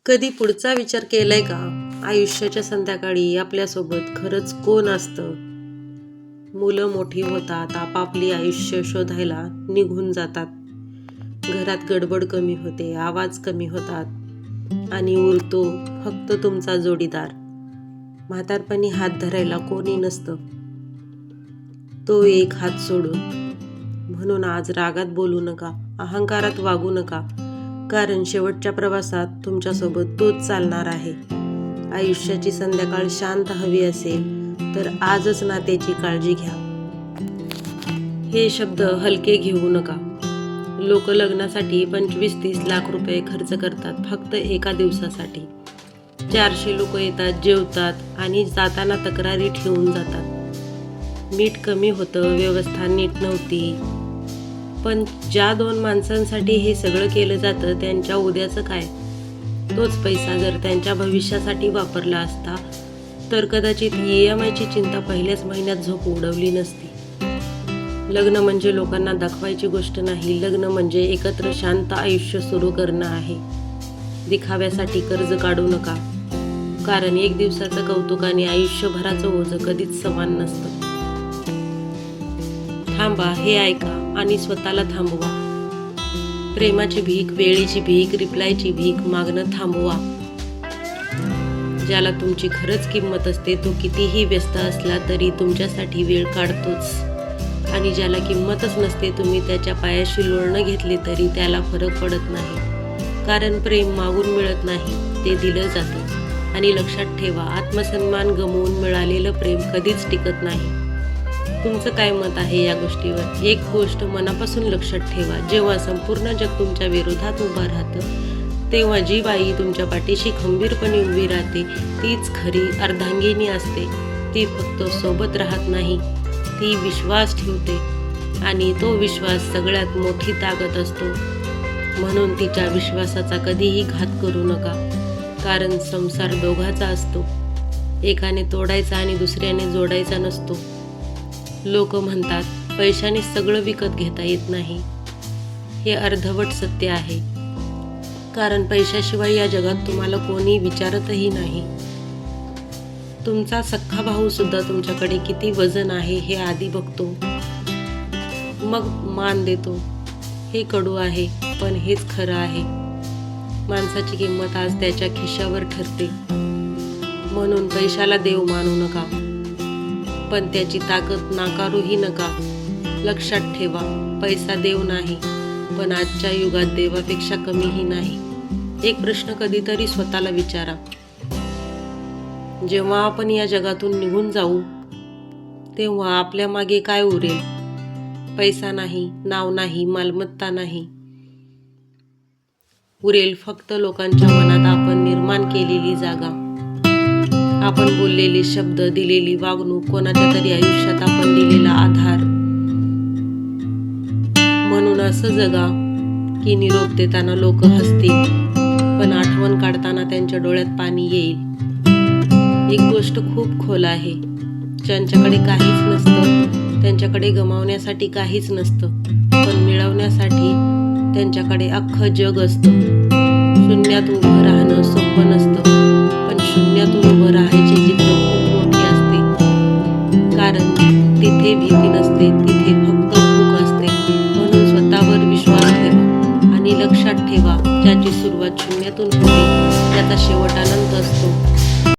कधी पुढचा विचार केलाय का? आयुष्याच्या संध्याकाळी आपल्यासोबत खरंच कोण असतं? मुलं मोठी होतात, आपापली आयुष्य शोधायला निघून जातात. घरात गडबड कमी होते, आवाज कमी होतात आणि उरतो फक्त तुमचा जोडीदार. म्हातारपणी हात धरायला कोणी नसतं, तो एक हात सोडून. म्हणून आज रागात बोलू नका, अहंकारात वागू नका, कारण शेवटच्या प्रवासात तुमच्यासोबत तोच चालणार आहे. आयुष्याची संध्याकाळ शांत हवी असेल तर आजच नात्याची काळजी घ्या. हे शब्द हलके घेऊ नका. लोक लग्नासाठी 25-30 लाख रुपये खर्च करतात फक्त एका दिवसासाठी. 400 लोक येतात, जेवतात आणि जाताना तक्रारी ठेवून जातात. मीठ कमी होतं, व्यवस्था नीट नव्हती. पण ज्या 2 माणसांसाठी हे सगळं केलं जातं त्यांच्या उद्याचं काय? तोच पैसा जर त्यांच्या भविष्यासाठी वापरला असता तर कदाचित EMI ची चिंता पहिल्याच महिन्यात झोप उडवली नसती. लग्न म्हणजे लोकांना दाखवायची गोष्ट नाही. लग्न म्हणजे एकत्र शांत आयुष्य सुरू करणं आहे. दिखाव्यासाठी कर्ज काढू नका, कारण एक दिवसाचं कौतुक आणि आयुष्यभराचं ओझं कधीच समान नसतं. थांबा, हे ऐका आणि स्वतःला थांबवा. प्रेमाची भीक, वेळेची भीक, रिप्लायची भीक मागणं थांबवा. ज्याला तुमची खरंच किंमत असते तो कितीही व्यस्त असला तरी तुमच्यासाठी वेळ काढतोच. आणि ज्याला किंमतच नसते, तुम्ही त्याच्या पायाशी लोळणं घेतले तरी त्याला फरक पडत नाही. कारण प्रेम मागून मिळत नाही, ते दिलं जातं. आणि लक्षात ठेवा, आत्मसन्मान गमावून मिळालेलं प्रेम कधीच टिकत नाही. तुमचं काय मत आहे या गोष्टीवर? एक गोष्ट मनापासून लक्षात ठेवा, जेव्हा संपूर्ण जग तुमच्या विरोधात उभं राहतं तेव्हा जी बाई तुमच्या पाठीशी खंबीरपणे उभी राहते तीच खरी अर्धांगिनी असते. ती फक्त सोबत राहत नाही, ती विश्वास ठेवते आणि तो विश्वास सगळ्यात मोठी ताकद असतो. म्हणून तिच्या विश्वासाचा कधीही घात करू नका, कारण संसार दोघाचा असतो. एकाने तोडायचा आणि दुसऱ्याने जोडायचा नसतो. लोक म्हणतात पैशाने सगळं विकत घेता येत नाही. हे अर्धवट सत्य आहे, कारण पैशाशिवाय या जगात तुम्हाला कोणी विचारतही नाही. तुमचा सख्खा भाऊ सुद्धा तुमच्याकडे किती वजन आहे हे आधी बघतो, मग मान देतो. हे कडू आहे, पण हेच खरं आहे. माणसाची किंमत आज त्याच्या खिशावर ठरते. म्हणून पैशाला देव मानू नका, पण त्याची ताकद नाकारूही नका. लक्षात ठेवा, पैसा देव नाही, पण आजच्या युगात देवापेक्षा कमीही नाही. एक प्रश्न कधीतरी स्वतःला विचारा, जेव्हा आपण या जगातून निघून जाऊ तेव्हा आपल्या मागे काय उरेल? पैसा नाही, नाव नाही, मालमत्ता नाही. उरेल फक्त लोकांच्या मनात आपण निर्माण केलेली जागा, आपण बोललेले शब्द, दिलेली वागणूक, कोणाच्या तरी आयुष्यात आपण दिलेला आधार. म्हणून असं जगा की निरोप देताना लोक हसतील, पण आठवण काढताना त्यांच्या डोळ्यात पाणी येईल. एक गोष्ट खूप खोल आहे, ज्यांच्याकडे काहीच नसतं त्यांच्याकडे गमावण्यासाठी काहीच नसतं, पण मिळवण्यासाठी त्यांच्याकडे अख्खं जग असतं. शून्यात उभं राहणं सोपं नसतं, पण शून्यातून उभं राहायची जिद्द खूप मोठी असते. कारण तिथे भीती नसते, तिथे फक्त भूक असते. म्हणून स्वतःवर विश्वास ठेवा आणि लक्षात ठेवा, ज्याची सुरुवात शून्यातून होते त्याचा शेवट आनंद